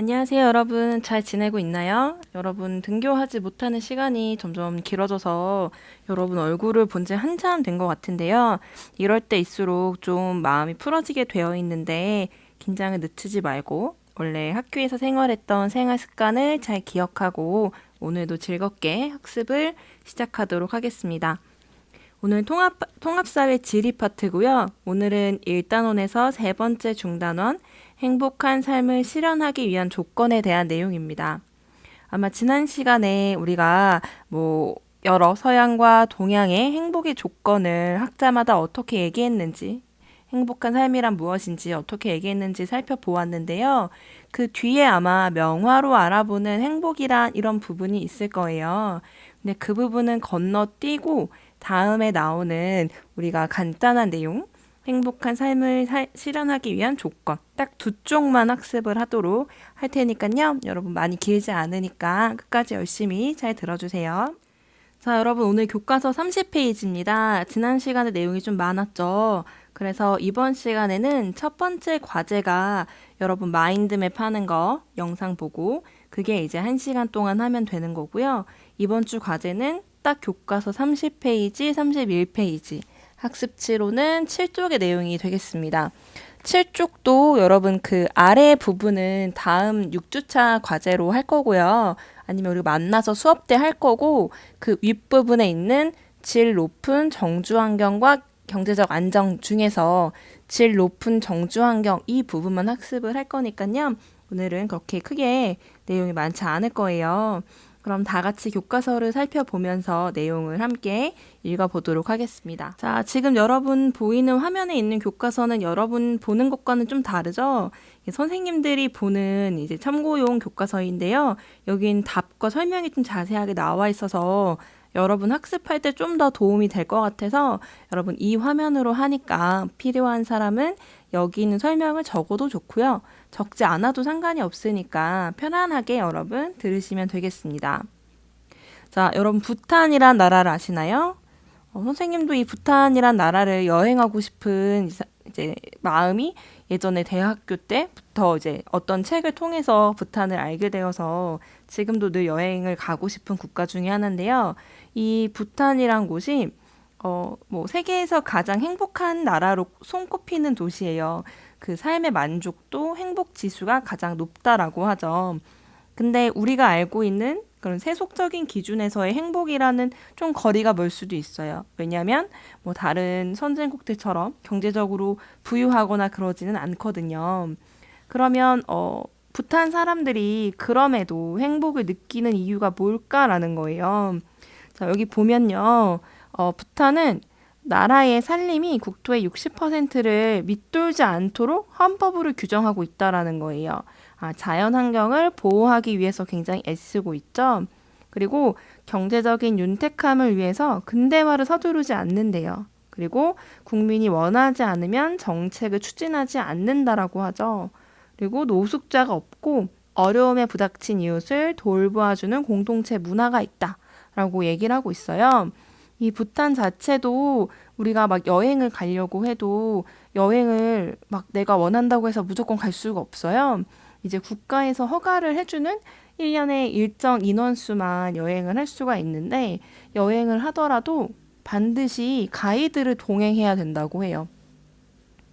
안녕하세요, 여러분. 잘 지내고 있나요? 여러분, 등교하지 못하는 시간이 점점 길어져서 여러분 얼굴을 본지 한참 된 것 같은데요. 이럴 때일수록 좀 마음이 풀어지게 되어 있는데 긴장을 늦추지 말고 원래 학교에서 생활했던 생활 습관을 잘 기억하고 오늘도 즐겁게 학습을 시작하도록 하겠습니다. 오늘 통합사회 지리 파트고요. 오늘은 1단원에서 세 번째 중단원, 행복한 삶을 실현하기 위한 조건에 대한 내용입니다. 아마 지난 시간에 우리가 여러 서양과 동양의 행복의 조건을 학자마다 어떻게 얘기했는지, 행복한 삶이란 무엇인지 어떻게 얘기했는지 살펴보았는데요. 그 뒤에 아마 명화로 알아보는 행복이란 이런 부분이 있을 거예요. 근데 그 부분은 건너뛰고 다음에 나오는 우리가 간단한 내용, 행복한 삶을 실현하기 위한 조건, 딱 두 쪽만 학습을 하도록 할 테니까요. 여러분 많이 길지 않으니까 끝까지 열심히 잘 들어주세요. 자, 여러분 오늘 교과서 30페이지입니다. 지난 시간에 내용이 좀 많았죠. 그래서 이번 시간에는 첫 번째 과제가 여러분 마인드맵 하는 거 영상 보고 그게 이제 1시간 동안 하면 되는 거고요. 이번 주 과제는 딱 교과서 30페이지, 31페이지 학습지로는 7쪽의 내용이 되겠습니다. 7쪽도 여러분 그 아래 부분은 다음 6주차 과제로 할 거고요. 아니면 우리 만나서 수업 때 할 거고 그 윗부분에 있는 질 높은 정주 환경과 경제적 안정 중에서 질 높은 정주 환경 이 부분만 학습을 할 거니까요. 오늘은 그렇게 크게 내용이 많지 않을 거예요. 그럼 다 같이 교과서를 살펴보면서 내용을 함께 읽어보도록 하겠습니다. 자, 지금 여러분 보이는 화면에 있는 교과서는 여러분 보는 것과는 좀 다르죠? 선생님들이 보는 이제 참고용 교과서인데요. 여긴 답과 설명이 좀 자세하게 나와 있어서 여러분 학습할 때 좀 더 도움이 될 것 같아서 여러분 이 화면으로 하니까 필요한 사람은 여기 있는 설명을 적어도 좋고요. 적지 않아도 상관이 없으니까 편안하게 여러분 들으시면 되겠습니다. 자, 여러분 부탄이란 나라를 아시나요? 선생님도 이 부탄이란 나라를 여행하고 싶은 이제 마음이 예전에 대학교 때부터 이제 어떤 책을 통해서 부탄을 알게 되어서 지금도 늘 여행을 가고 싶은 국가 중에 하나인데요. 이 부탄이란 곳이 세계에서 가장 행복한 나라로 손꼽히는 도시예요. 그 삶의 만족도, 행복 지수가 가장 높다라고 하죠. 근데 우리가 알고 있는 그런 세속적인 기준에서의 행복이라는 좀 거리가 멀 수도 있어요. 왜냐하면 다른 선진국들처럼 경제적으로 부유하거나 그러지는 않거든요. 그러면 부탄 사람들이 그럼에도 행복을 느끼는 이유가 뭘까라는 거예요. 자, 여기 보면요. 부탄은 나라의 산림이 국토의 60%를 밑돌지 않도록 헌법으로 규정하고 있다라는 거예요. 자연 환경을 보호하기 위해서 굉장히 애쓰고 있죠. 그리고 경제적인 윤택함을 위해서 근대화를 서두르지 않는데요. 그리고 국민이 원하지 않으면 정책을 추진하지 않는다라고 하죠. 그리고 노숙자가 없고 어려움에 부닥친 이웃을 돌보아주는 공동체 문화가 있다라고 얘기를 하고 있어요. 이 부탄 자체도 우리가 막 여행을 가려고 해도 여행을 막 내가 원한다고 해서 무조건 갈 수가 없어요. 이제 국가에서 허가를 해주는 1년에 일정 인원수만 여행을 할 수가 있는데 여행을 하더라도 반드시 가이드를 동행해야 된다고 해요.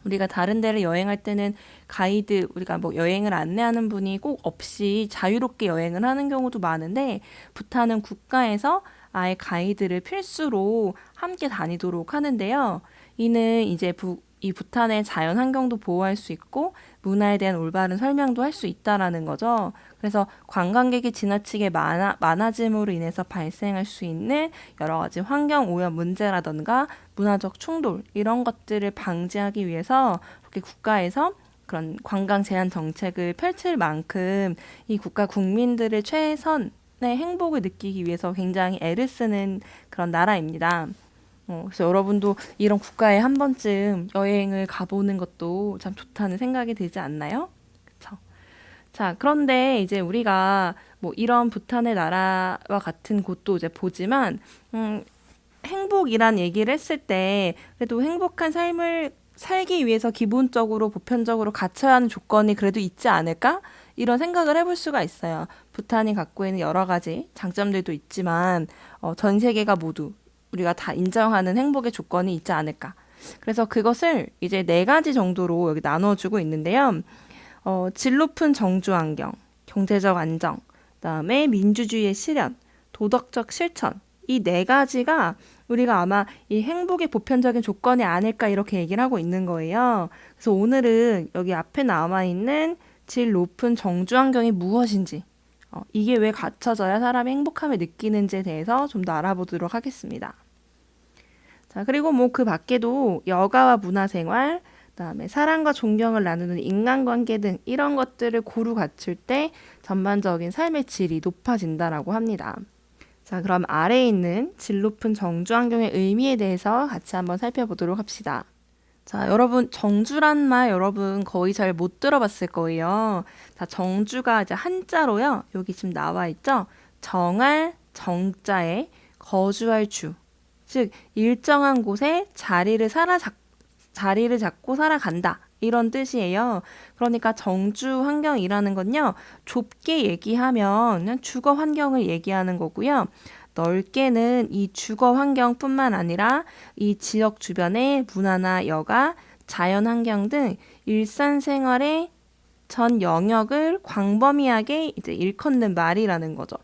우리가 다른 데를 여행할 때는 가이드, 우리가 여행을 안내하는 분이 꼭 없이 자유롭게 여행을 하는 경우도 많은데 부탄은 국가에서 아예 가이드를 필수로 함께 다니도록 하는데요. 이는 이제 이 부탄의 자연 환경도 보호할 수 있고 문화에 대한 올바른 설명도 할 수 있다라는 거죠. 그래서 관광객이 지나치게 많아짐으로 인해서 발생할 수 있는 여러 가지 환경 오염 문제라던가 문화적 충돌 이런 것들을 방지하기 위해서 이렇게 국가에서 그런 관광 제한 정책을 펼칠 만큼 이 국가 국민들의 최선의 행복을 느끼기 위해서 굉장히 애를 쓰는 그런 나라입니다. 그래서 여러분도 이런 국가에 한 번쯤 여행을 가보는 것도 참 좋다는 생각이 들지 않나요? 그쵸? 자, 그런데 이제 우리가 이런 부탄의 나라와 같은 곳도 이제 보지만, 행복이란 얘기를 했을 때 그래도 행복한 삶을 살기 위해서 기본적으로 보편적으로 갖춰야 하는 조건이 그래도 있지 않을까? 이런 생각을 해볼 수가 있어요. 부탄이 갖고 있는 여러 가지 장점들도 있지만 전 세계가 모두 우리가 다 인정하는 행복의 조건이 있지 않을까. 그래서 그것을 이제 네 가지 정도로 여기 나눠주고 있는데요. 질 높은 정주 환경, 경제적 안정, 그다음에 민주주의의 실현, 도덕적 실천. 이 네 가지가 우리가 아마 이 행복의 보편적인 조건이 아닐까 이렇게 얘기를 하고 있는 거예요. 그래서 오늘은 여기 앞에 나와 있는 질 높은 정주 환경이 무엇인지, 이게 왜 갖춰져야 사람이 행복함을 느끼는지에 대해서 좀 더 알아보도록 하겠습니다. 자, 그리고 뭐 그 밖에도 여가와 문화생활, 그다음에 사랑과 존경을 나누는 인간관계 등 이런 것들을 고루 갖출 때 전반적인 삶의 질이 높아진다라고 합니다. 자, 그럼 아래에 있는 질 높은 정주 환경의 의미에 대해서 같이 한번 살펴보도록 합시다. 자, 여러분, 정주란 말 여러분 거의 잘 못 들어봤을 거예요. 자, 정주가 이제 한자로요. 여기 지금 나와 있죠? 정할, 정자에 거주할 주. 즉, 일정한 곳에 자리를 잡고 살아간다. 이런 뜻이에요. 그러니까 정주 환경이라는 건요, 좁게 얘기하면 그냥 주거 환경을 얘기하는 거고요. 넓게는 이 주거 환경뿐만 아니라 이 지역 주변의 문화나 여가, 자연 환경 등 일상생활의 전 영역을 광범위하게 이제 일컫는 말이라는 거죠.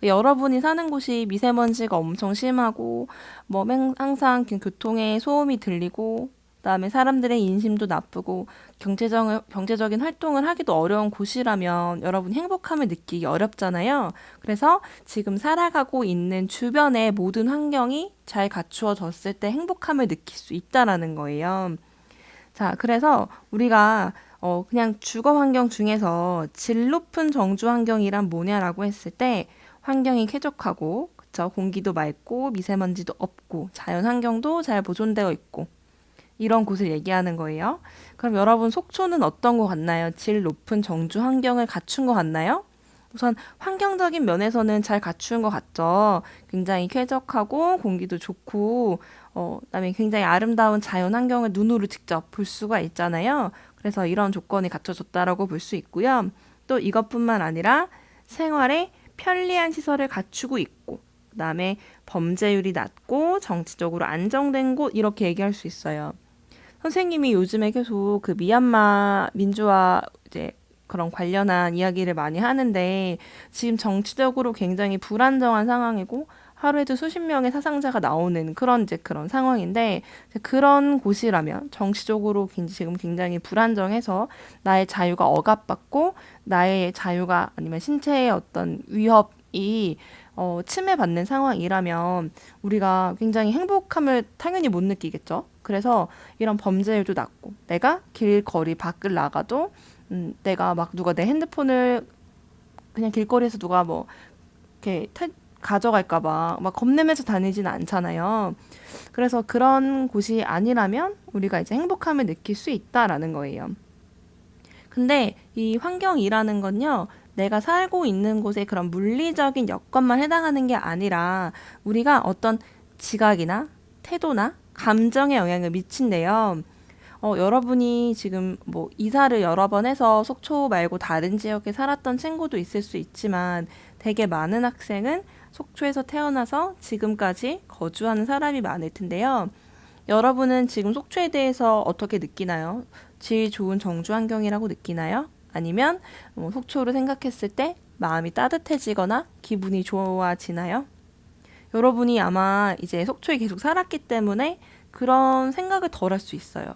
여러분이 사는 곳이 미세먼지가 엄청 심하고 뭐 항상 교통에 소음이 들리고 그다음에 사람들의 인심도 나쁘고 경제적인 활동을 하기도 어려운 곳이라면 여러분 행복함을 느끼기 어렵잖아요. 그래서 지금 살아가고 있는 주변의 모든 환경이 잘 갖추어졌을 때 행복함을 느낄 수 있다라는 거예요. 자, 그래서 우리가 그냥 주거 환경 중에서 질 높은 정주 환경이란 뭐냐라고 했을 때 환경이 쾌적하고 그쵸? 공기도 맑고 미세먼지도 없고 자연 환경도 잘 보존되어 있고 이런 곳을 얘기하는 거예요. 그럼 여러분 속초는 어떤 것 같나요? 질 높은 정주 환경을 갖춘 것 같나요? 우선 환경적인 면에서는 잘 갖춘 것 같죠. 굉장히 쾌적하고 공기도 좋고 그다음에 굉장히 아름다운 자연 환경을 눈으로 직접 볼 수가 있잖아요. 그래서 이런 조건이 갖춰졌다라고 볼 수 있고요. 또 이것뿐만 아니라 생활에 편리한 시설을 갖추고 있고 그다음에 범죄율이 낮고 정치적으로 안정된 곳 이렇게 얘기할 수 있어요. 선생님이 요즘에 계속 그 미얀마 민주화 이제 그런 관련한 이야기를 많이 하는데 지금 정치적으로 굉장히 불안정한 상황이고 하루에도 수십 명의 사상자가 나오는 그런 상황인데 그런 곳이라면 정치적으로 지금 굉장히 불안정해서 나의 자유가 억압받고 나의 자유가 아니면 신체의 어떤 위협이 침해받는 상황이라면 우리가 굉장히 행복함을 당연히 못 느끼겠죠. 그래서 이런 범죄율도 낮고 내가 길거리 밖을 나가도 내가 막 누가 내 핸드폰을 그냥 길거리에서 누가 뭐 이렇게 가져갈까 봐 막 겁내면서 다니지는 않잖아요. 그래서 그런 곳이 아니라면 우리가 이제 행복함을 느낄 수 있다라는 거예요. 근데 이 환경이라는 건요, 내가 살고 있는 곳의 그런 물리적인 여건만 해당하는 게 아니라 우리가 어떤 지각이나 태도나 감정에 영향을 미친대요. 여러분이 지금 뭐 이사를 여러 번 해서 속초 말고 다른 지역에 살았던 친구도 있을 수 있지만 되게 많은 학생은 속초에서 태어나서 지금까지 거주하는 사람이 많을 텐데요. 여러분은 지금 속초에 대해서 어떻게 느끼나요? 질 좋은 정주 환경이라고 느끼나요? 아니면 속초를 생각했을 때 마음이 따뜻해지거나 기분이 좋아지나요? 여러분이 아마 이제 속초에 계속 살았기 때문에 그런 생각을 덜 할 수 있어요.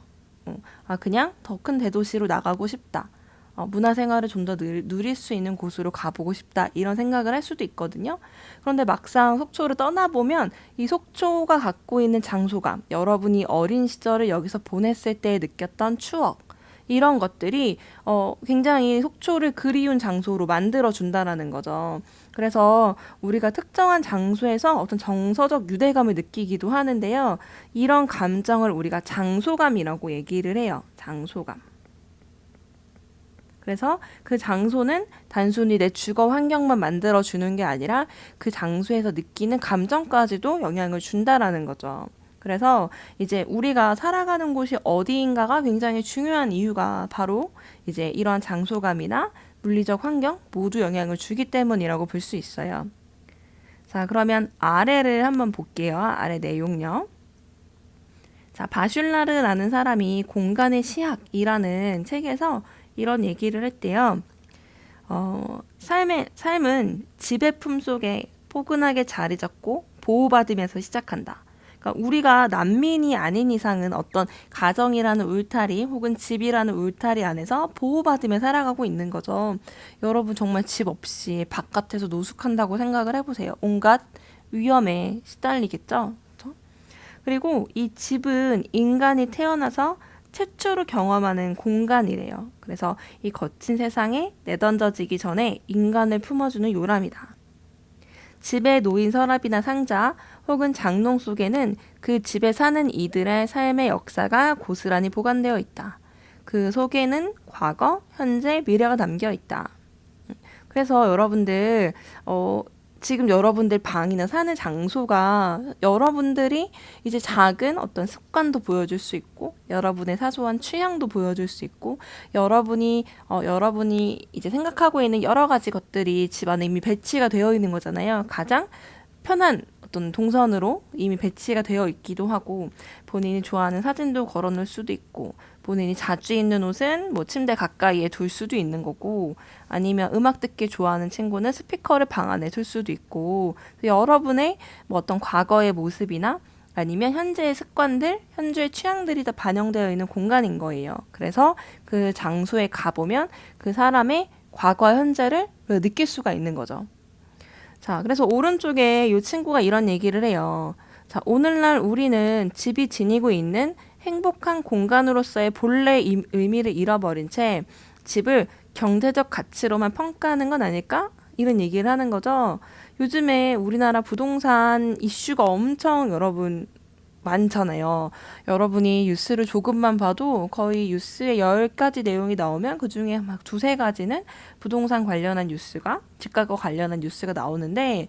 그냥 더 큰 대도시로 나가고 싶다. 문화생활을 좀 더 누릴 수 있는 곳으로 가보고 싶다. 이런 생각을 할 수도 있거든요. 그런데 막상 속초를 떠나보면 이 속초가 갖고 있는 장소감, 여러분이 어린 시절을 여기서 보냈을 때 느꼈던 추억, 이런 것들이 굉장히 속초를 그리운 장소로 만들어준다라는 거죠. 그래서 우리가 특정한 장소에서 어떤 정서적 유대감을 느끼기도 하는데요. 이런 감정을 우리가 장소감이라고 얘기를 해요. 장소감. 그래서 그 장소는 단순히 내 주거 환경만 만들어주는 게 아니라 그 장소에서 느끼는 감정까지도 영향을 준다라는 거죠. 그래서 이제 우리가 살아가는 곳이 어디인가가 굉장히 중요한 이유가 바로 이제 이러한 장소감이나 물리적 환경 모두 영향을 주기 때문이라고 볼 수 있어요. 자, 그러면 아래를 한번 볼게요. 아래 내용요. 자, 바슐라르라는 사람이 공간의 시학이라는 책에서 이런 얘기를 했대요. 삶은 지배 품속에 포근하게 자리 잡고 보호받으면서 시작한다. 그러니까 우리가 난민이 아닌 이상은 어떤 가정이라는 울타리 혹은 집이라는 울타리 안에서 보호받으며 살아가고 있는 거죠. 여러분 정말 집 없이 바깥에서 노숙한다고 생각을 해보세요. 온갖 위험에 시달리겠죠. 그렇죠? 그리고 이 집은 인간이 태어나서 최초로 경험하는 공간이래요. 그래서 이 거친 세상에 내던져지기 전에 인간을 품어주는 요람이다. 집에 놓인 서랍이나 상자 혹은 장롱 속에는 그 집에 사는 이들의 삶의 역사가 고스란히 보관되어 있다. 그 속에는 과거, 현재, 미래가 담겨 있다. 그래서 여러분들 지금 여러분들 방이나 사는 장소가 여러분들이 이제 작은 어떤 습관도 보여줄 수 있고 여러분의 사소한 취향도 보여줄 수 있고 여러분이 이제 생각하고 있는 여러 가지 것들이 집 안에 이미 배치가 되어 있는 거잖아요. 가장 편한 어떤 동선으로 이미 배치가 되어 있기도 하고 본인이 좋아하는 사진도 걸어놓을 수도 있고 본인이 자주 입는 옷은 뭐 침대 가까이에 둘 수도 있는 거고 아니면 음악 듣기 좋아하는 친구는 스피커를 방 안에 둘 수도 있고 여러분의 뭐 어떤 과거의 모습이나 아니면 현재의 습관들, 현재의 취향들이 다 반영되어 있는 공간인 거예요. 그래서 그 장소에 가보면 그 사람의 과거와 현재를 느낄 수가 있는 거죠. 자, 그래서 오른쪽에 이 친구가 이런 얘기를 해요. 자, 오늘날 우리는 집이 지니고 있는 행복한 공간으로서의 본래 의미를 잃어버린 채 집을 경제적 가치로만 평가하는 건 아닐까? 이런 얘기를 하는 거죠. 요즘에 우리나라 부동산 이슈가 엄청 여러분 많잖아요. 여러분이 뉴스를 조금만 봐도 거의 뉴스에 10가지 내용이 나오면 그중에 막 두세 가지는 부동산 관련한 뉴스가, 집값과 관련한 뉴스가 나오는데,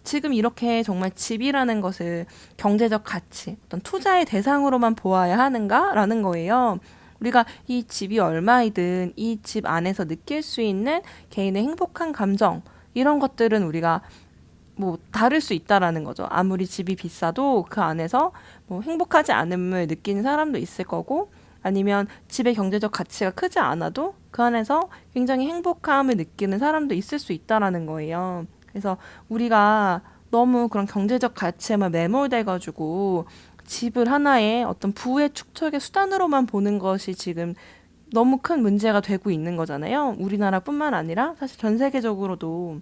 지금 이렇게 정말 집이라는 것을 경제적 가치, 어떤 투자의 대상으로만 보아야 하는가라는 거예요. 우리가 이 집이 얼마이든 이 집 안에서 느낄 수 있는 개인의 행복한 감정, 이런 것들은 우리가 뭐 다를 수 있다라는 거죠. 아무리 집이 비싸도 그 안에서 뭐 행복하지 않음을 느끼는 사람도 있을 거고 아니면 집의 경제적 가치가 크지 않아도 그 안에서 굉장히 행복함을 느끼는 사람도 있을 수 있다라는 거예요. 그래서 우리가 너무 그런 경제적 가치에만 매몰돼 가지고 집을 하나의 어떤 부의 축적의 수단으로만 보는 것이 지금 너무 큰 문제가 되고 있는 거잖아요. 우리나라뿐만 아니라 사실 전 세계적으로도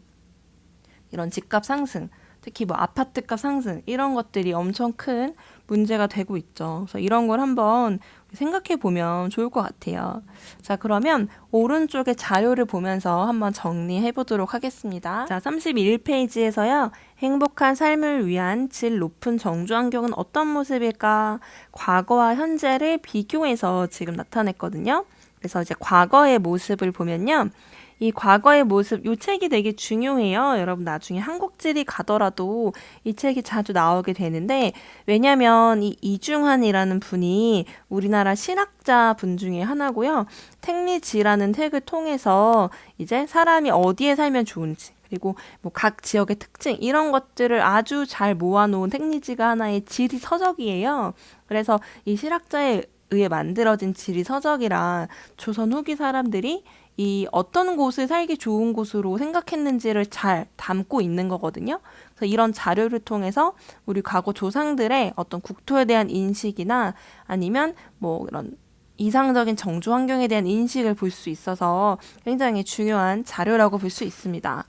이런 집값 상승, 특히 뭐 아파트값 상승 이런 것들이 엄청 큰 문제가 되고 있죠. 그래서 이런 걸 한번 생각해 보면 좋을 것 같아요. 자, 그러면 오른쪽에 자료를 보면서 한번 정리해 보도록 하겠습니다. 자, 31페이지에서요. 행복한 삶을 위한 질 높은 정주 환경은 어떤 모습일까? 과거와 현재를 비교해서 지금 나타냈거든요. 그래서 이제 과거의 모습을 보면요. 이 과거의 모습, 이 책이 되게 중요해요. 여러분 나중에 한국지리 가더라도 이 책이 자주 나오게 되는데 왜냐면 이 이중환이라는 분이 우리나라 신학자 분 중에 하나고요. 택리지라는 책을 통해서 이제 사람이 어디에 살면 좋은지 그리고 뭐 각 지역의 특징 이런 것들을 아주 잘 모아놓은 택리지가 하나의 지리 서적이에요. 그래서 이 실학자에 의해 만들어진 지리 서적이라 조선 후기 사람들이 이 어떤 곳을 살기 좋은 곳으로 생각했는지를 잘 담고 있는 거거든요. 그래서 이런 자료를 통해서 우리 과거 조상들의 어떤 국토에 대한 인식이나 아니면 뭐 이런 이상적인 정주 환경에 대한 인식을 볼 수 있어서 굉장히 중요한 자료라고 볼 수 있습니다.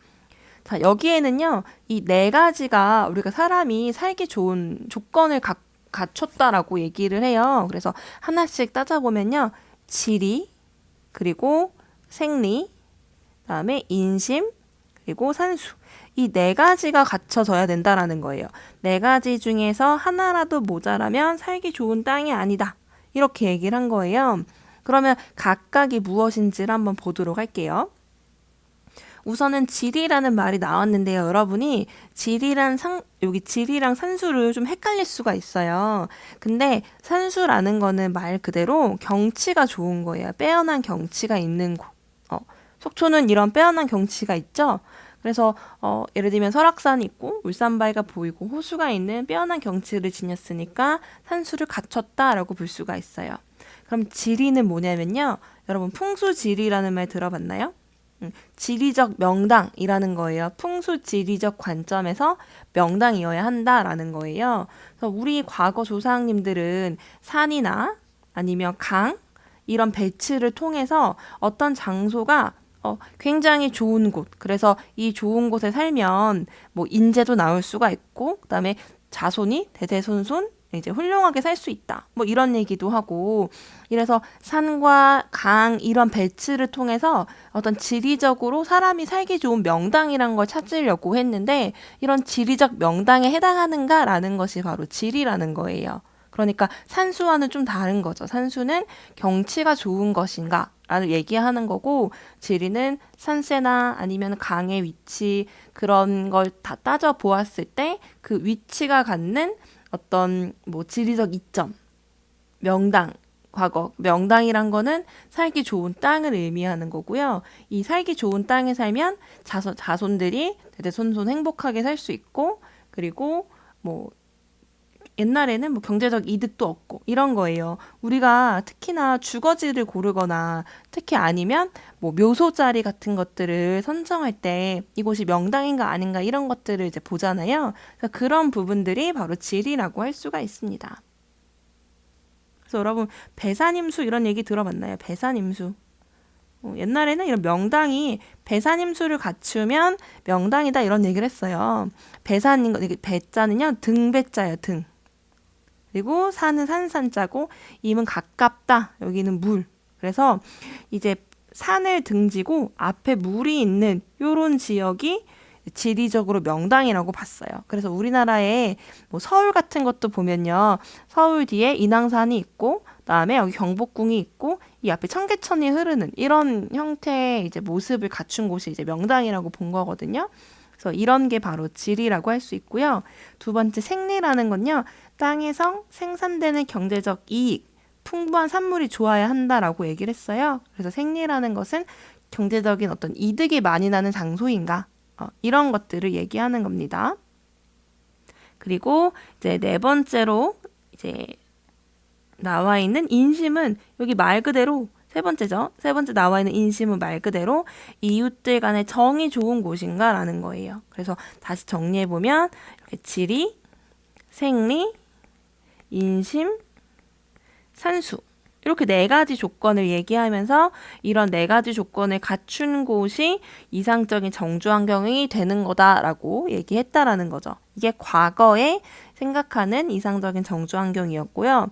자, 여기에는요, 이 네 가지가 우리가 사람이 살기 좋은 조건을 갖췄다라고 얘기를 해요. 그래서 하나씩 따져보면요, 지리, 그리고 생리, 그다음에 인심, 그리고 산수. 이 네 가지가 갖춰져야 된다라는 거예요. 네 가지 중에서 하나라도 모자라면 살기 좋은 땅이 아니다. 이렇게 얘기를 한 거예요. 그러면 각각이 무엇인지를 한번 보도록 할게요. 우선은 지리라는 말이 나왔는데요. 여러분이 여기 지리랑 산수를 좀 헷갈릴 수가 있어요. 근데 산수라는 거는 말 그대로 경치가 좋은 거예요. 빼어난 경치가 있는 곳. 속초는 이런 빼어난 경치가 있죠. 그래서 예를 들면 설악산이 있고 울산바위가 보이고 호수가 있는 빼어난 경치를 지녔으니까 산수를 갖췄다라고 볼 수가 있어요. 그럼 지리는 뭐냐면요. 여러분 풍수지리라는 말 들어봤나요? 지리적 명당이라는 거예요. 풍수지리적 관점에서 명당이어야 한다라는 거예요. 그래서 우리 과거 조상님들은 산이나 아니면 강 이런 배치를 통해서 어떤 장소가 굉장히 좋은 곳. 그래서 이 좋은 곳에 살면 뭐 인재도 나올 수가 있고, 그다음에 자손이 대대손손 이제 훌륭하게 살 수 있다. 뭐 이런 얘기도 하고, 이래서 산과 강 이런 배치를 통해서 어떤 지리적으로 사람이 살기 좋은 명당이란 걸 찾으려고 했는데, 이런 지리적 명당에 해당하는가라는 것이 바로 지리라는 거예요. 그러니까 산수와는 좀 다른 거죠. 산수는 경치가 좋은 것인가 라는 얘기하는 거고, 지리는 산세나 아니면 강의 위치 그런 걸 다 따져 보았을 때 그 위치가 갖는 어떤 뭐 지리적 이점, 명당, 과거 명당이란 거는 살기 좋은 땅을 의미하는 거고요. 이 살기 좋은 땅에 살면 자손들이 대대손손 행복하게 살 수 있고, 그리고 뭐 옛날에는 뭐 경제적 이득도 없고 이런 거예요. 우리가 특히나 주거지를 고르거나 특히 아니면 뭐 묘소 자리 같은 것들을 선정할 때 이곳이 명당인가 아닌가 이런 것들을 이제 보잖아요. 그래서 그런 부분들이 바로 지리라고 할 수가 있습니다. 그래서 여러분 배산임수 이런 얘기 들어봤나요? 배산임수. 옛날에는 이런 명당이 배산임수를 갖추면 명당이다 이런 얘기를 했어요. 배산인 거, 배자는요 등배자예요. 등. 그리고 산은 산자고 임은 가깝다. 여기는 물. 그래서 이제 산을 등지고 앞에 물이 있는 요런 지역이 지리적으로 명당이라고 봤어요. 그래서 우리나라에 뭐 서울 같은 것도 보면요. 서울 뒤에 인왕산이 있고 그다음에 여기 경복궁이 있고 이 앞에 청계천이 흐르는 이런 형태의 이제 모습을 갖춘 곳이 이제 명당이라고 본 거거든요. 그래서 이런 게 바로 지리라고 할 수 있고요. 두 번째 생리라는 건요. 땅에서 생산되는 경제적 이익, 풍부한 산물이 좋아야 한다라고 얘기를 했어요. 그래서 생리라는 것은 경제적인 어떤 이득이 많이 나는 장소인가? 이런 것들을 얘기하는 겁니다. 그리고 이제 네 번째로 이제 나와 있는 인심은 여기 말 그대로 세 번째죠. 세 번째 나와 있는 인심은 말 그대로 이웃들 간의 정이 좋은 곳인가라는 거예요. 그래서 다시 정리해보면 이렇게 지리, 생리, 인심, 산수 이렇게 네 가지 조건을 얘기하면서 이런 네 가지 조건을 갖춘 곳이 이상적인 정주 환경이 되는 거다라고 얘기했다라는 거죠. 이게 과거에 생각하는 이상적인 정주 환경이었고요.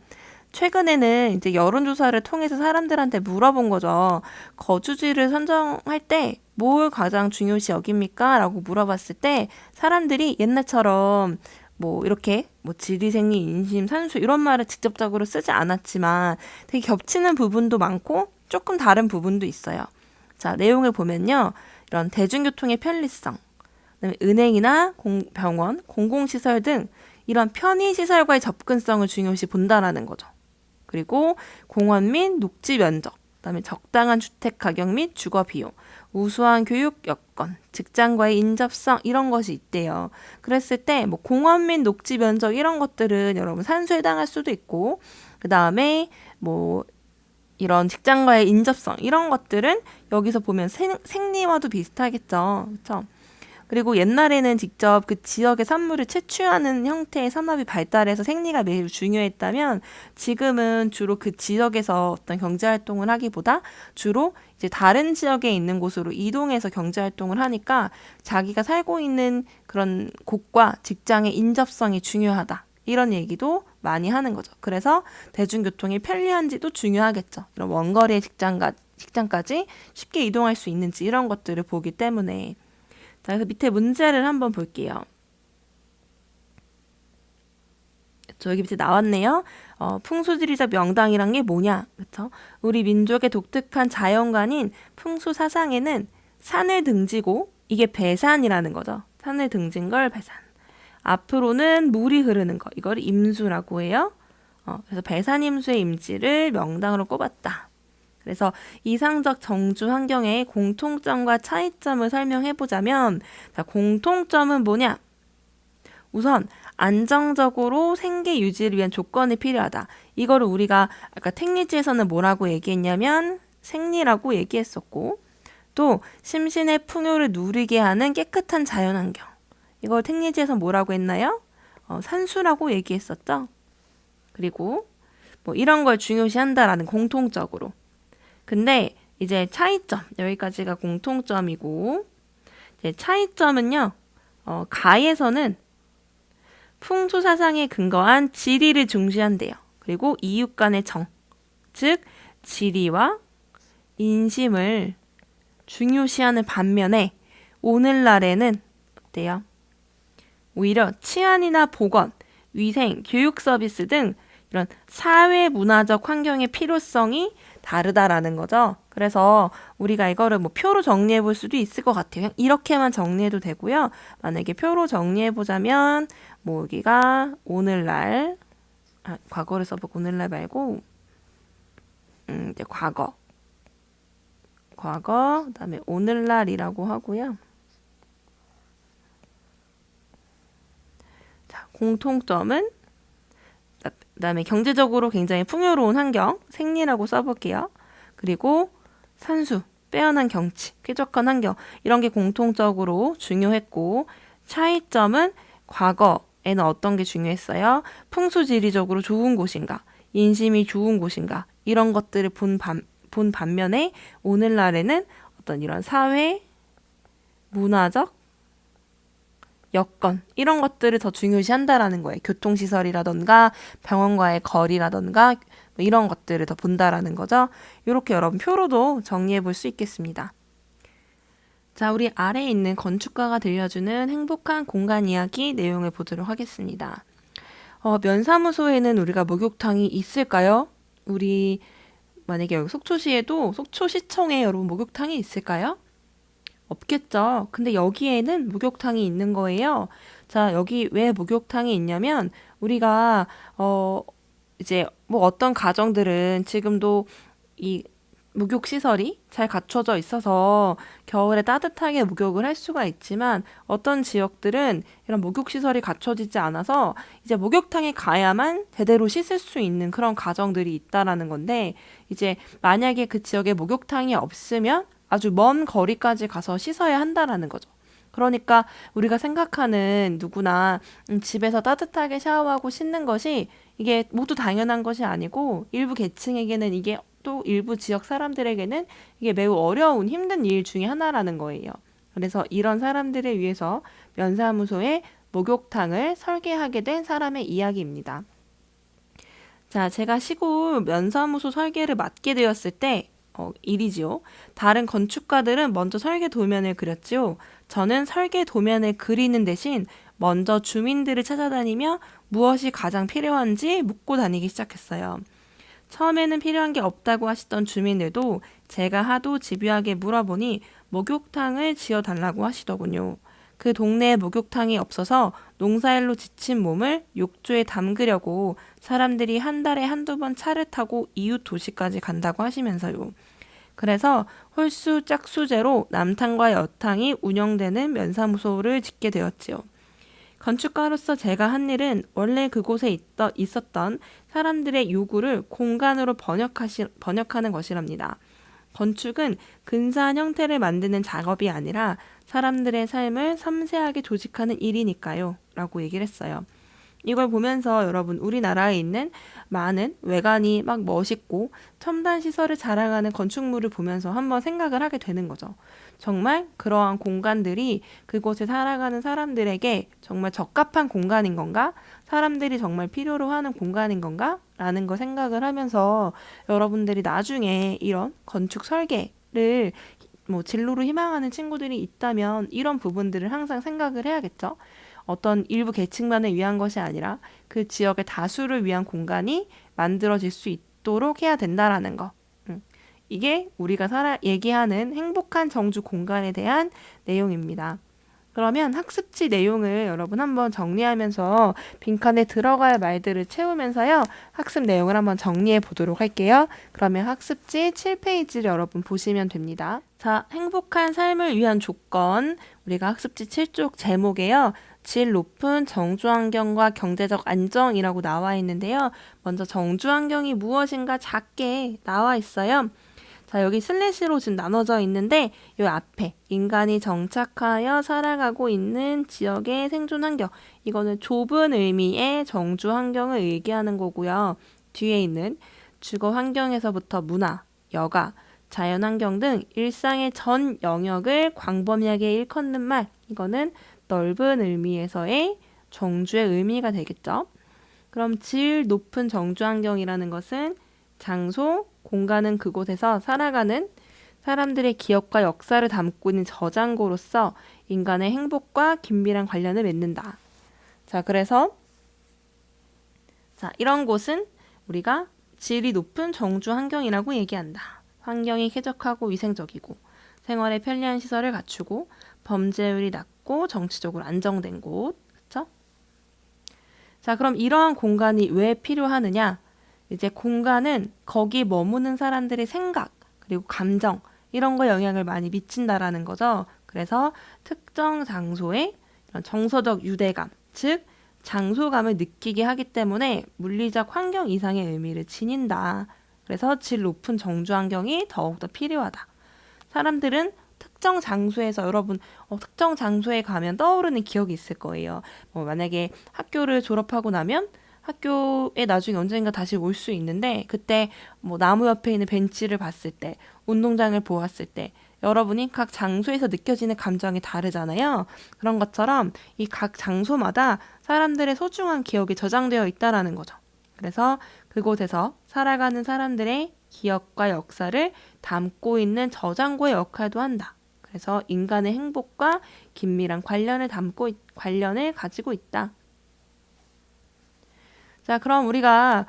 최근에는 이제 여론조사를 통해서 사람들한테 물어본 거죠. 거주지를 선정할 때 뭘 가장 중요시 여깁니까? 라고 물어봤을 때 사람들이 옛날처럼 뭐 이렇게 뭐 지리생리, 인심, 산수 이런 말을 직접적으로 쓰지 않았지만 되게 겹치는 부분도 많고 조금 다른 부분도 있어요. 자, 내용을 보면요. 이런 대중교통의 편리성, 그다음에 은행이나 병원, 공공시설 등 이런 편의시설과의 접근성을 중요시 본다라는 거죠. 그리고 공원 및 녹지 면적, 그다음에 적당한 주택 가격 및 주거 비용, 우수한 교육 여건, 직장과의 인접성 이런 것이 있대요. 그랬을 때 뭐 공원 및 녹지 면적 이런 것들은 여러분 산수에 해당할 수도 있고 그다음에 뭐 이런 직장과의 인접성 이런 것들은 여기서 보면 생리와도 비슷하겠죠. 그렇죠? 그리고 옛날에는 직접 그 지역의 산물을 채취하는 형태의 산업이 발달해서 생리가 매우 중요했다면 지금은 주로 그 지역에서 어떤 경제활동을 하기보다 주로 이제 다른 지역에 있는 곳으로 이동해서 경제활동을 하니까 자기가 살고 있는 그런 곳과 직장의 인접성이 중요하다. 이런 얘기도 많이 하는 거죠. 그래서 대중교통이 편리한지도 중요하겠죠. 이런 원거리의 직장까지 쉽게 이동할 수 있는지 이런 것들을 보기 때문에 자, 그래서 밑에 문제를 한번 볼게요. 여기 밑에 나왔네요. 풍수지리적 명당이란 게 뭐냐? 그렇죠? 우리 민족의 독특한 자연관인 풍수 사상에는 산을 등지고 이게 배산이라는 거죠. 산을 등진 걸 배산. 앞으로는 물이 흐르는 거. 이걸 임수라고 해요. 그래서 배산임수의 임지를 명당으로 꼽았다. 그래서 이상적 정주 환경의 공통점과 차이점을 설명해 보자면, 자, 공통점은 뭐냐? 우선 안정적으로 생계 유지를 위한 조건이 필요하다. 이거를 우리가 아까 택리지에서는 뭐라고 얘기했냐면 생리라고 얘기했었고, 또 심신의 풍요를 누리게 하는 깨끗한 자연환경. 이걸 택리지에서 뭐라고 했나요? 산수라고 얘기했었죠. 그리고 뭐 이런 걸 중요시한다라는 공통적으로. 근데 이제 차이점, 여기까지가 공통점이고, 이제 차이점은요, 가에서는 풍수사상에 근거한 지리를 중시한대요. 그리고 이웃 간의 정, 즉 지리와 인심을 중요시하는 반면에 오늘날에는 어때요? 오히려 치안이나 보건, 위생, 교육 서비스 등 이런 사회 문화적 환경의 필요성이 다르다라는 거죠. 그래서 우리가 이거를 뭐 표로 정리해 볼 수도 있을 것 같아요. 그냥 이렇게만 정리해도 되고요. 만약에 표로 정리해 보자면 뭐 여기가 오늘날, 과거를 써보고 오늘날 말고 이제 과거, 그다음에 오늘날이라고 하고요. 자, 공통점은 그다음에 경제적으로 굉장히 풍요로운 환경, 생리라고 써볼게요. 그리고 산수, 빼어난 경치, 쾌적한 환경, 이런 게 공통적으로 중요했고, 차이점은 과거에는 어떤 게 중요했어요? 풍수지리적으로 좋은 곳인가, 인심이 좋은 곳인가, 이런 것들을 본 반면에 오늘날에는 어떤 이런 사회, 문화적 여건 이런 것들을 더 중요시한다라는 거예요. 교통시설이라던가 병원과의 거리라던가 뭐 이런 것들을 더 본다라는 거죠. 이렇게 여러분 표로도 정리해 볼 수 있겠습니다. 자, 우리 아래에 있는 건축가가 들려주는 행복한 공간 이야기 내용을 보도록 하겠습니다. 면사무소에는 우리가 목욕탕이 있을까요? 우리 만약에 여기 속초시에도 속초시청에 여러분 목욕탕이 있을까요? 없겠죠. 근데 여기에는 목욕탕이 있는 거예요. 자, 여기 왜 목욕탕이 있냐면 우리가 이제 뭐 어떤 가정들은 지금도 이 목욕 시설이 잘 갖춰져 있어서 겨울에 따뜻하게 목욕을 할 수가 있지만 어떤 지역들은 이런 목욕 시설이 갖춰지지 않아서 이제 목욕탕에 가야만 제대로 씻을 수 있는 그런 가정들이 있다라는 건데, 이제 만약에 그 지역에 목욕탕이 없으면 아주 먼 거리까지 가서 씻어야 한다라는 거죠. 그러니까 우리가 생각하는 누구나 집에서 따뜻하게 샤워하고 씻는 것이 이게 모두 당연한 것이 아니고 일부 계층에게는 이게 또 일부 지역 사람들에게는 이게 매우 어려운 힘든 일 중에 하나라는 거예요. 그래서 이런 사람들을 위해서 면사무소에 목욕탕을 설계하게 된 사람의 이야기입니다. 자, 제가 시골 면사무소 설계를 맡게 되었을 때 일이지요. 다른 건축가들은 먼저 설계 도면을 그렸지요. 저는 설계 도면을 그리는 대신 먼저 주민들을 찾아다니며 무엇이 가장 필요한지 묻고 다니기 시작했어요. 처음에는 필요한 게 없다고 하시던 주민들도 제가 하도 집요하게 물어보니 목욕탕을 지어달라고 하시더군요. 그 동네에 목욕탕이 없어서 농사일로 지친 몸을 욕조에 담그려고 사람들이 한 달에 한두 번 차를 타고 이웃 도시까지 간다고 하시면서요. 그래서 홀수 짝수제로 남탕과 여탕이 운영되는 면사무소를 짓게 되었지요. 건축가로서 제가 한 일은 원래 그곳에 있었던 사람들의 요구를 공간으로 번역하는 것이랍니다. 건축은 근사한 형태를 만드는 작업이 아니라 사람들의 삶을 섬세하게 조직하는 일이니까요. 라고 얘기를 했어요. 이걸 보면서 여러분, 우리나라에 있는 많은 외관이 막 멋있고 첨단 시설을 자랑하는 건축물을 보면서 한번 생각을 하게 되는 거죠. 정말 그러한 공간들이 그곳에 살아가는 사람들에게 정말 적합한 공간인 건가? 사람들이 정말 필요로 하는 공간인 건가? 라는 거 생각을 하면서 여러분들이 나중에 이런 건축 설계를 뭐 진로로 희망하는 친구들이 있다면 이런 부분들을 항상 생각을 해야겠죠. 어떤 일부 계층만을 위한 것이 아니라 그 지역의 다수를 위한 공간이 만들어질 수 있도록 해야 된다라는 거. 이게 우리가 얘기하는 행복한 정주 공간에 대한 내용입니다. 그러면 학습지 내용을 여러분 한번 정리하면서 빈칸에 들어갈 말들을 채우면서요. 학습 내용을 한번 정리해 보도록 할게요. 그러면 학습지 7페이지를 여러분 보시면 됩니다. 자, 행복한 삶을 위한 조건. 우리가 학습지 7쪽 제목에요. 질 높은 정주 환경과 경제적 안정이라고 나와 있는데요. 먼저 정주 환경이 무엇인가 작게 나와 있어요. 자, 여기 슬래시로 지금 나눠져 있는데 이 앞에 인간이 정착하여 살아가고 있는 지역의 생존 환경, 이거는 좁은 의미의 정주 환경을 얘기하는 거고요. 뒤에 있는 주거 환경에서부터 문화, 여가, 자연 환경 등 일상의 전 영역을 광범위하게 일컫는 말, 이거는 넓은 의미에서의 정주의 의미가 되겠죠. 그럼 질 높은 정주 환경이라는 것은 장소, 공간은 그곳에서 살아가는 사람들의 기억과 역사를 담고 있는 저장고로서 인간의 행복과 긴밀한 관련을 맺는다. 자, 그래서 이런 곳은 우리가 질이 높은 정주 환경이라고 얘기한다. 환경이 쾌적하고 위생적이고 생활에 편리한 시설을 갖추고 범죄율이 낮고 정치적으로 안정된 곳. 그렇죠? 자, 그럼 이러한 공간이 왜 필요하느냐? 이제 공간은 거기 머무는 사람들의 생각, 그리고 감정, 이런 거 영향을 많이 미친다라는 거죠. 그래서 특정 장소에 이런 정서적 유대감, 즉 장소감을 느끼게 하기 때문에 물리적 환경 이상의 의미를 지닌다. 그래서 질 높은 정주 환경이 더욱더 필요하다. 사람들은 특정 장소에서 여러분 특정 장소에 가면 떠오르는 기억이 있을 거예요. 만약에 학교를 졸업하고 나면 학교에 나중에 언젠가 다시 올 수 있는데 그때 나무 옆에 있는 벤치를 봤을 때, 운동장을 보았을 때 여러분이 각 장소에서 느껴지는 감정이 다르잖아요. 그런 것처럼 이 각 장소마다 사람들의 소중한 기억이 저장되어 있다라는 거죠. 그래서 그곳에서 살아가는 사람들의 기억과 역사를 담고 있는 저장고의 역할도 한다. 그래서 인간의 행복과 긴밀한 관련을 가지고 있다. 자, 그럼 우리가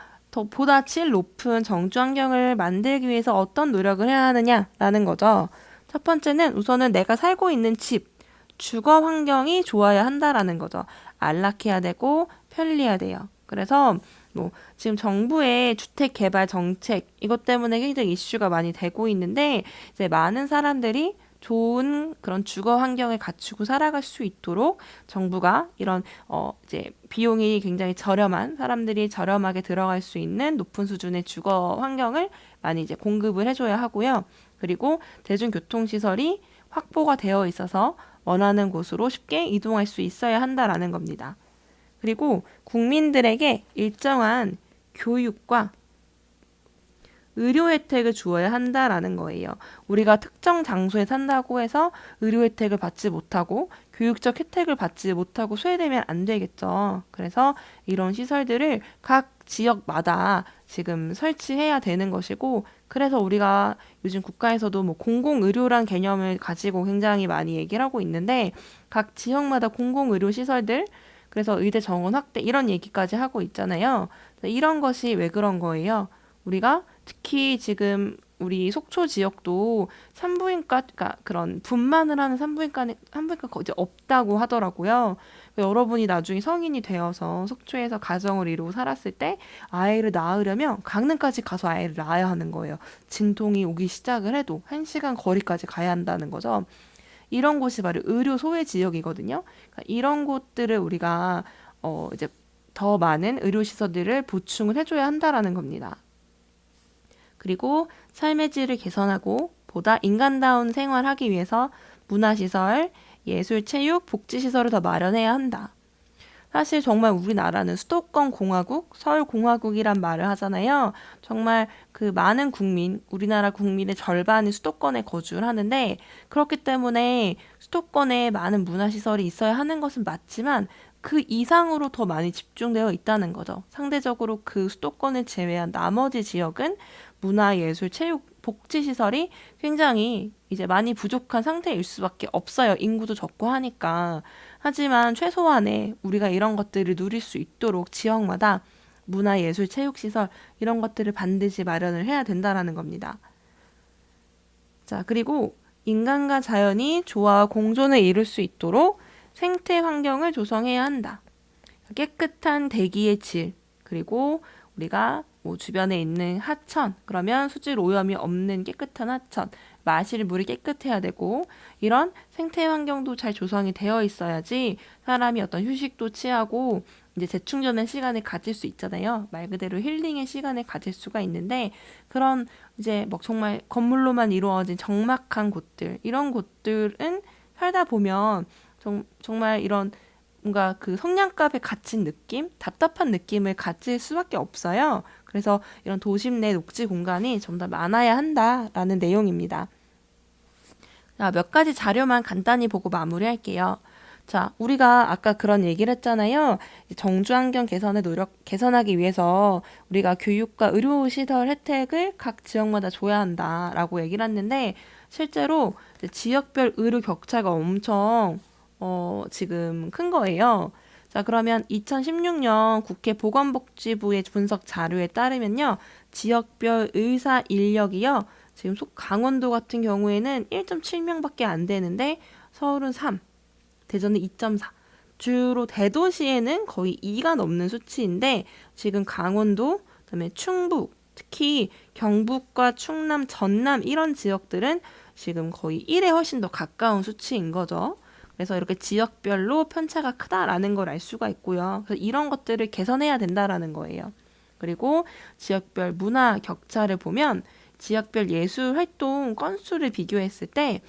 보다 질 높은 정주 환경을 만들기 위해서 어떤 노력을 해야 하느냐라는 거죠. 첫 번째는 우선은 내가 살고 있는 집, 주거 환경이 좋아야 한다라는 거죠. 안락해야 되고 편리해야 돼요. 그래서 지금 정부의 주택 개발 정책 이것 때문에 굉장히 이슈가 많이 되고 있는데 이제 많은 사람들이 좋은 그런 주거 환경을 갖추고 살아갈 수 있도록 정부가 이런 이제 비용이 굉장히 저렴한 사람들이 저렴하게 들어갈 수 있는 높은 수준의 주거 환경을 많이 이제 공급을 해줘야 하고요. 그리고 대중교통 시설이 확보가 되어 있어서 원하는 곳으로 쉽게 이동할 수 있어야 한다라는 겁니다. 그리고 국민들에게 일정한 교육과 의료 혜택을 주어야 한다라는 거예요. 우리가 특정 장소에 산다고 해서 의료 혜택을 받지 못하고 교육적 혜택을 받지 못하고 소외되면 안 되겠죠. 그래서 이런 시설들을 각 지역마다 지금 설치해야 되는 것이고, 그래서 우리가 요즘 국가에서도 공공의료란 개념을 가지고 굉장히 많이 얘기를 하고 있는데 각 지역마다 공공의료 시설들, 그래서 의대 정원 확대 이런 얘기까지 하고 있잖아요. 이런 것이 왜 그런 거예요? 우리가 특히 지금 우리 속초 지역도 산부인과, 그러니까 그런 분만을 하는 산부인과가 이제 없다고 하더라고요. 여러분이 나중에 성인이 되어서 속초에서 가정을 이루고 살았을 때 아이를 낳으려면 강릉까지 가서 아이를 낳아야 하는 거예요. 진통이 오기 시작을 해도 1시간 거리까지 가야 한다는 거죠. 이런 곳이 바로 의료 소외 지역이거든요. 그러니까 이런 곳들을 우리가 이제 더 많은 의료 시설들을 보충을 해줘야 한다라는 겁니다. 그리고 삶의 질을 개선하고 보다 인간다운 생활하기 위해서 문화시설, 예술, 체육, 복지시설을 더 마련해야 한다. 사실 정말 우리나라는 수도권 공화국, 서울공화국이란 말을 하잖아요. 정말 그 많은 우리나라 국민의 절반이 수도권에 거주를 하는데 그렇기 때문에 수도권에 많은 문화시설이 있어야 하는 것은 맞지만 그 이상으로 더 많이 집중되어 있다는 거죠. 상대적으로 그 수도권을 제외한 나머지 지역은 문화, 예술, 체육, 복지시설이 굉장히 이제 많이 부족한 상태일 수밖에 없어요. 인구도 적고 하니까. 하지만 최소한의 우리가 이런 것들을 누릴 수 있도록 지역마다 문화, 예술, 체육시설 이런 것들을 반드시 마련을 해야 된다라는 겁니다. 자, 그리고 인간과 자연이 조화와 공존을 이룰 수 있도록 생태 환경을 조성해야 한다. 깨끗한 대기의 질, 그리고 우리가 뭐 주변에 있는 하천, 그러면 수질 오염이 없는 깨끗한 하천, 마실 물이 깨끗해야 되고, 이런 생태 환경도 잘 조성이 되어 있어야지 사람이 어떤 휴식도 취하고 이제 재충전의 시간을 가질 수 있잖아요. 말 그대로 힐링의 시간을 가질 수가 있는데, 그런 이제 뭐 정말 건물로만 이루어진 적막한 곳들, 이런 곳들은 살다 보면 정말 이런 뭔가 그 성냥갑에 갇힌 느낌, 답답한 느낌을 가질 수밖에 없어요. 그래서 이런 도심 내 녹지 공간이 좀 더 많아야 한다라는 내용입니다. 자, 몇 가지 자료만 간단히 보고 마무리할게요. 자, 우리가 아까 그런 얘기를 했잖아요. 정주 환경 개선하기 위해서 우리가 교육과 의료 시설 혜택을 각 지역마다 줘야 한다라고 얘기를 했는데, 실제로 지역별 의료 격차가 엄청 지금 큰 거예요. 자, 그러면 2016년 국회 보건복지부의 분석 자료에 따르면요, 지역별 의사 인력이요, 지금 강원도 같은 경우에는 1.7명밖에 안 되는데, 서울은 3, 대전은 2.4. 주로 대도시에는 거의 2가 넘는 수치인데, 지금 강원도, 그다음에 충북, 특히 경북과 충남, 전남 이런 지역들은 지금 거의 1에 훨씬 더 가까운 수치인 거죠. 그래서 이렇게 지역별로 편차가 크다라는 걸 알 수가 있고요. 그래서 이런 것들을 개선해야 된다라는 거예요. 그리고 지역별 문화 격차를 보면 지역별 예술 활동 건수를 비교했을 때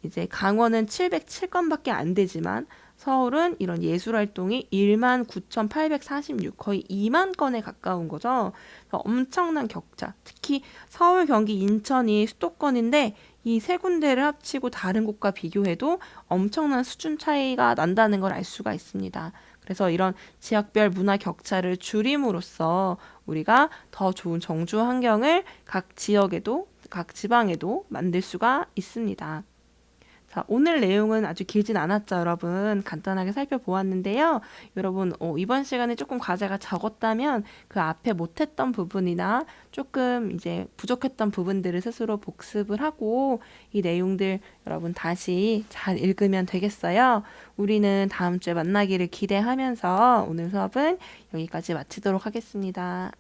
이제 강원은 707건밖에 안 되지만 서울은 이런 예술 활동이 19,846, 거의 2만 건에 가까운 거죠. 엄청난 격차. 특히 서울, 경기, 인천이 수도권인데 이 세 군데를 합치고 다른 곳과 비교해도 엄청난 수준 차이가 난다는 걸 알 수가 있습니다. 그래서 이런 지역별 문화 격차를 줄임으로써 우리가 더 좋은 정주 환경을 각 지역에도, 각 지방에도 만들 수가 있습니다. 자, 오늘 내용은 아주 길진 않았죠, 여러분. 간단하게 살펴보았는데요. 여러분, 이번 시간에 조금 과제가 적었다면 그 앞에 못했던 부분이나 조금 이제 부족했던 부분들을 스스로 복습을 하고 이 내용들 여러분 다시 잘 읽으면 되겠어요. 우리는 다음 주에 만나기를 기대하면서 오늘 수업은 여기까지 마치도록 하겠습니다.